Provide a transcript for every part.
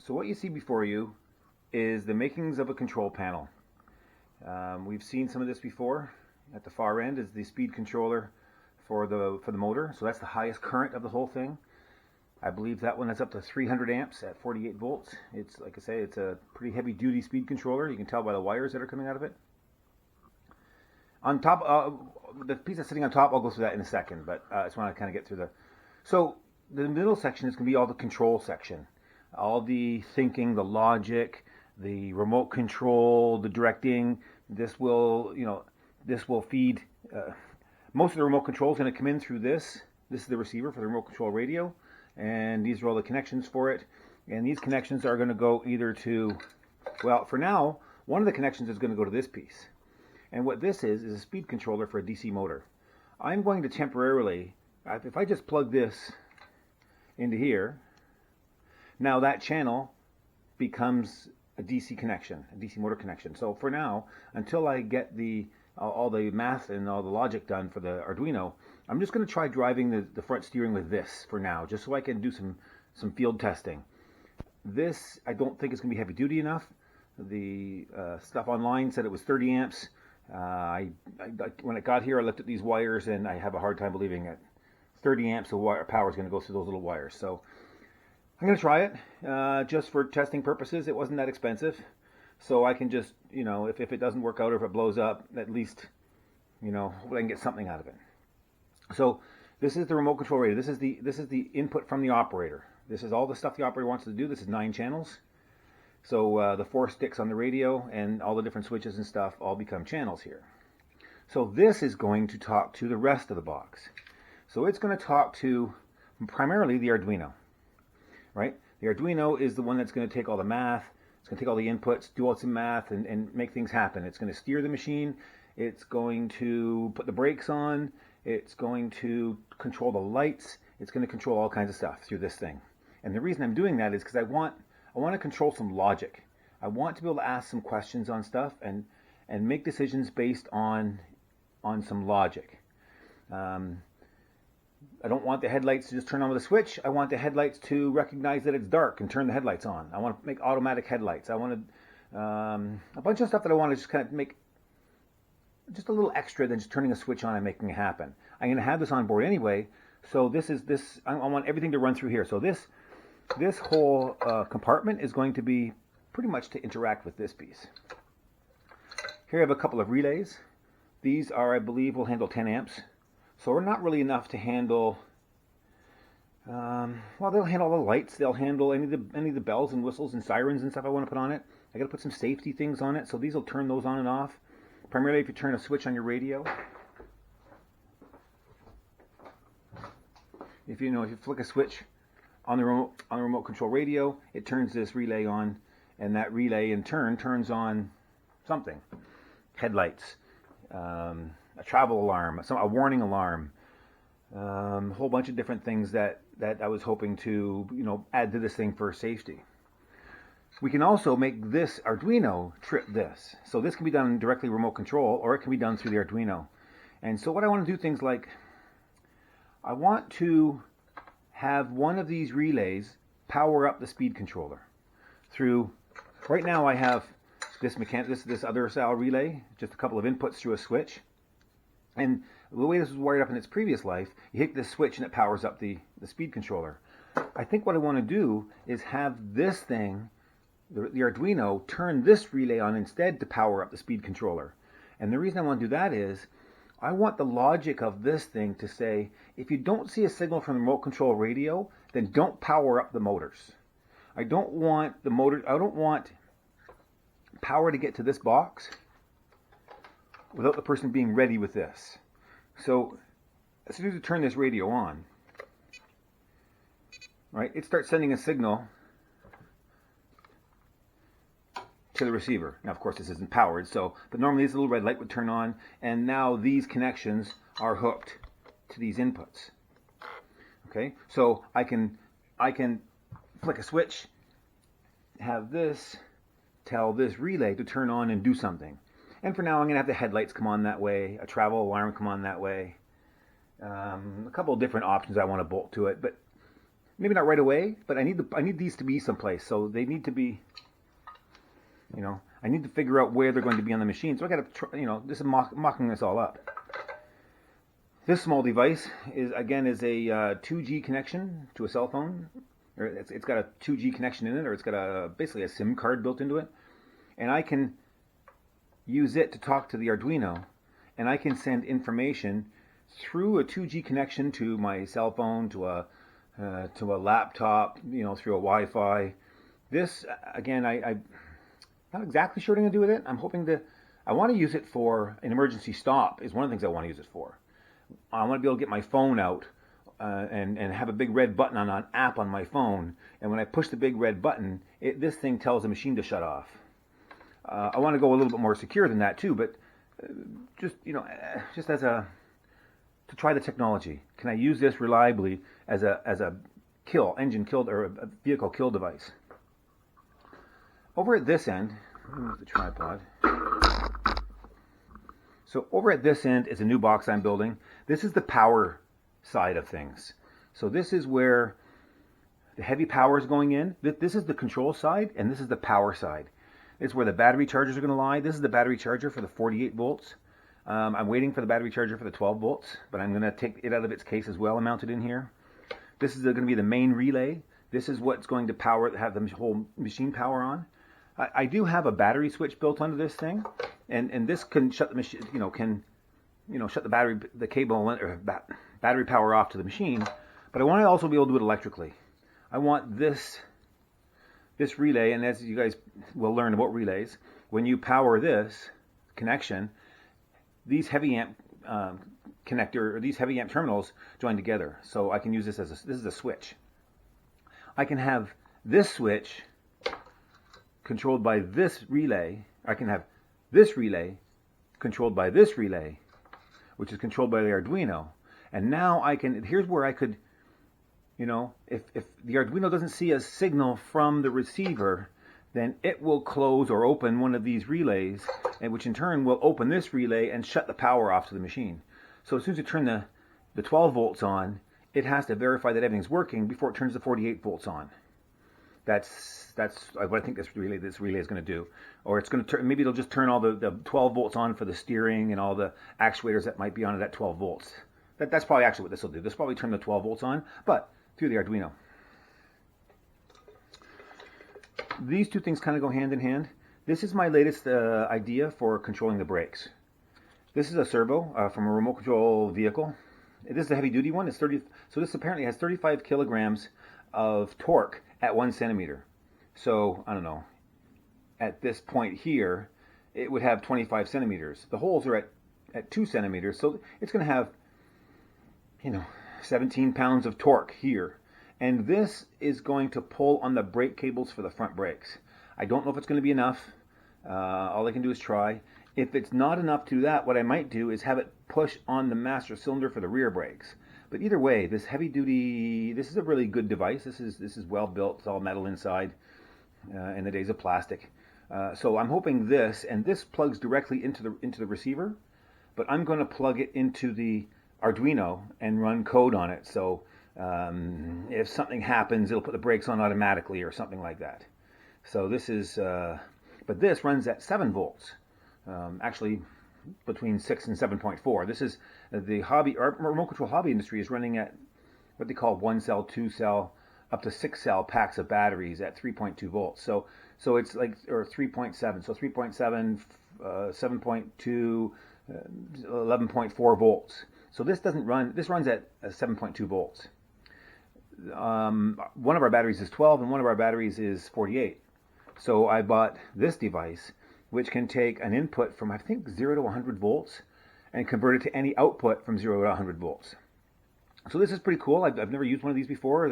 So what you see before you is the makings of a control panel. We've seen some of this before. At the far end is the speed controller for the motor. So that's the highest current of the whole thing. I believe that one is up to 300 amps at 48 volts. It's, like I say, it's a pretty heavy duty speed controller. You can tell by the wires that are coming out of it. On top, the piece that's sitting on top, I'll go through that in a second, but I just want to kind of get through so the middle section is going to be all the control section. All the thinking, the logic, the remote control, the directing. This will feed, most of the remote control is going to come in through this. This is the receiver for the remote control radio, and these are all the connections for it. And these connections are going to go either to, well, for now, one of the connections is going to go to this piece. And what this is a speed controller for a DC motor. I'm going to temporarily, if I just plug this into here, now that channel becomes a DC connection, a DC motor connection. So for now, until I get all the math and all the logic done for the Arduino, I'm just going to try driving the front steering with this for now, just so I can do some field testing. This, I don't think is going to be heavy duty enough. The stuff online said it was 30 amps. When it got here, I looked at these wires, and I have a hard time believing that 30 amps of power is going to go through those little wires. So I'm going to try it just for testing purposes. It wasn't that expensive, so I can just, if it doesn't work out or if it blows up, at least, I can get something out of it. So this is the remote control radio. This is the input from the operator. This is all the stuff the operator wants to do. This is 9 channels. So the 4 sticks on the radio and all the different switches and stuff all become channels here. So this is going to talk to the rest of the box. So it's going to talk to primarily the Arduino, right? The Arduino is the one that's going to take all the math. It's going to take all the inputs, do all some math, and make things happen. It's going to steer the machine. It's going to put the brakes on. It's going to control the lights. It's going to control all kinds of stuff through this thing. And the reason I'm doing that is because I want to control some logic. I want to be able to ask some questions on stuff and make decisions based on some logic. I don't want the headlights to just turn on with a switch. I want the headlights to recognize that it's dark and turn the headlights on. I want to make automatic headlights. I want a bunch of stuff that I want to just kind of make just a little extra than just turning a switch on and making it happen. I'm going to have this on board anyway, so I want everything to run through here. So this whole compartment is going to be pretty much to interact with this piece. Here I have a couple of relays. These are, I believe, will handle 10 amps. So we're not really enough to handle, well, they'll handle all the lights. They'll handle any of the bells and whistles and sirens and stuff I want to put on it. I got to put some safety things on it. So these will turn those on and off. Primarily if you turn a switch on your radio. If you flick a switch on the remote control radio, it turns this relay on, and that relay in turn turns on something. Headlights, a travel alarm, a warning alarm, a whole bunch of different things that I was hoping to add to this thing for safety. We can also make this Arduino trip this. So this can be done directly remote control, or it can be done through the Arduino. And so what I want to do things like, I want to have one of these relays power up the speed controller through, right now I have this other style relay, just a couple of inputs through a switch. And the way this was wired up in its previous life, you hit this switch and it powers up the speed controller. I think what I want to do is have this thing, the Arduino, turn this relay on instead to power up the speed controller. And the reason I want to do that is I want the logic of this thing to say, if you don't see a signal from the remote control radio, then don't power up the motors. I don't want power to get to this box without the person being ready with this. So as soon as you turn this radio on, right, it starts sending a signal to the receiver. Now, of course, this isn't powered, but normally this little red light would turn on, and now these connections are hooked to these inputs. Okay, so I can flick a switch, have this tell this relay to turn on and do something. And for now, I'm going to have the headlights come on that way, a travel alarm come on that way, a couple of different options I want to bolt to it, but maybe not right away, but I need these to be someplace. So they need to be, I need to figure out where they're going to be on the machine. So I got to, this is mocking this all up. This small device is a 2G connection to a cell phone. Or it's got a 2G connection in it, or it's got basically a SIM card built into it. And I can use it to talk to the Arduino, and I can send information through a 2G connection to my cell phone, to a laptop, through a Wi-Fi. This, again, I'm not exactly sure what I'm going to do with it. I want to use it for an emergency stop is one of the things I want to use it for. I want to be able to get my phone out and have a big red button on an app on my phone, and when I push the big red button, this thing tells the machine to shut off. I want to go a little bit more secure than that too, but just to try the technology. Can I use this reliably as a engine kill or a vehicle kill device? Over at this end, let me move the tripod. So over at this end is a new box I'm building. This is the power side of things. So this is where the heavy power is going in. This is the control side, and this is the power side. It's where the battery chargers are going to lie. This is the battery charger for the 48 volts. I'm waiting for the battery charger for the 12 volts, but I'm going to take it out of its case as well and mount it in here. This is going to be the main relay. This is what's going to have the whole machine power on. I do have a battery switch built onto this thing, and this can shut the machine, shut the cable or battery power off to the machine. But I want to also be able to do it electrically. I want this relay, and as you guys will learn about relays, when you power this connection, these heavy amp connector or these heavy amp terminals join together. So I can use this this is a switch. I can have this switch controlled by this relay. I can have this relay controlled by this relay, which is controlled by the Arduino. And now here's where I could, if the Arduino doesn't see a signal from the receiver, then it will close or open one of these relays, and which in turn will open this relay and shut the power off to the machine. So as soon as you turn the 12 volts on, it has to verify that everything's working before it turns the 48 volts on. That's what I think this relay is going to do. Or it's going to maybe it'll just turn all the 12 volts on for the steering and all the actuators that might be on at 12 volts. That's probably actually what this will do. This will probably turn the 12 volts on, but through the Arduino. These two things kind of go hand in hand. This is my latest idea for controlling the brakes. This is a servo from a remote control vehicle. This is a heavy duty one. It's 30. So this apparently has 35 kilograms of torque at 1 centimeter. So I don't know. At this point here, it would have 25 centimeters. The holes are at 2 centimeters, so it's going to have 17 pounds of torque here. And this is going to pull on the brake cables for the front brakes. I don't know if it's going to be enough. All I can do is try. If it's not enough to do that, what I might do is have it push on the master cylinder for the rear brakes. But either way, this heavy duty, this is a really good device. This is well built. It's all metal inside in the days of plastic. So I'm hoping this, and this plugs directly into the receiver, but I'm going to plug it into the Arduino and run code on it. So if something happens, it'll put the brakes on automatically or something like that. So this is, but this runs at 7 volts. Actually, between 6 and 7.4. This is the remote control hobby industry is running at what they call 1-cell, 2-cell, up to 6-cell packs of batteries at 3.2 volts. So it's like, or 3.7. So 3.7, 7.2, 11.4 volts. So this doesn't run. This runs at 7.2 volts. One of our batteries is 12, and one of our batteries is 48. So I bought this device, which can take an input from, I think, 0 to 100 volts and convert it to any output from 0 to 100 volts. So this is pretty cool. I've never used one of these before.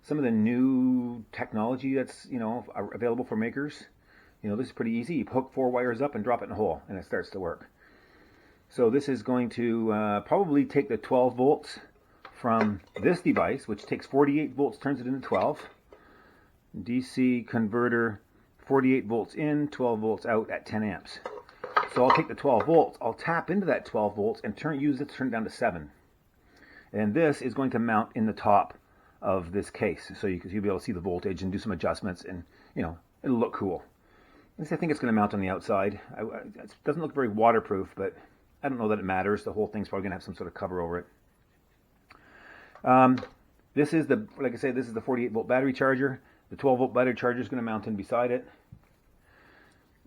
Some of the new technology that's available for makers. This is pretty easy. You hook 4 wires up and drop it in a hole, and it starts to work. So this is going to probably take the 12 volts from this device, which takes 48 volts, turns it into 12. DC converter. 48 volts in, 12 volts out at 10 amps. So I'll take the 12 volts, I'll tap into that 12 volts and use it to turn it down to 7. And this is going to mount in the top of this case. So you'll be able to see the voltage and do some adjustments, and it'll look cool. I think it's going to mount on the outside. It doesn't look very waterproof, but I don't know that it matters. The whole thing's probably going to have some sort of cover over it. This is like I said, this is the 48 volt battery charger. The 12 volt battery charger is going to mount in beside it.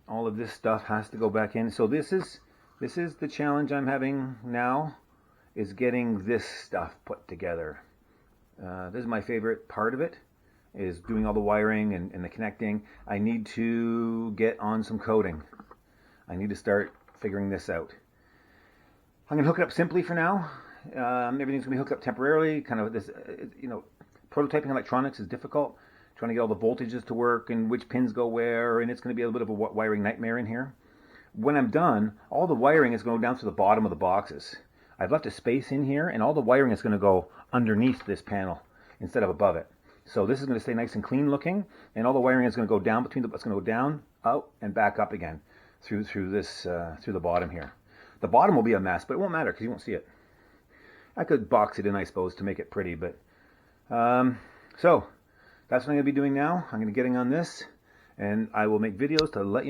All of this stuff has to go back in. So this is the challenge I'm having now, is getting this stuff put together. This is my favorite part of it, is doing all the wiring and the connecting. I need to get on some coding. I need to start figuring this out. I'm going to hook it up simply for now. Everything's going to be hooked up temporarily. Kind of this, prototyping electronics is difficult. Trying to get all the voltages to work and which pins go where, and it's going to be a little bit of a wiring nightmare in here. When I'm done, all the wiring is going down to the bottom of the boxes. I've left a space in here, and all the wiring is going to go underneath this panel instead of above it. So this is going to stay nice and clean looking, and all the wiring is going to go down it's going to go down, out, and back up again through the bottom here. The bottom will be a mess, but it won't matter because you won't see it. I could box it in, I suppose, to make it pretty, but so that's what I'm going to be doing now. I'm going to be getting on this, and I will make videos to let you know.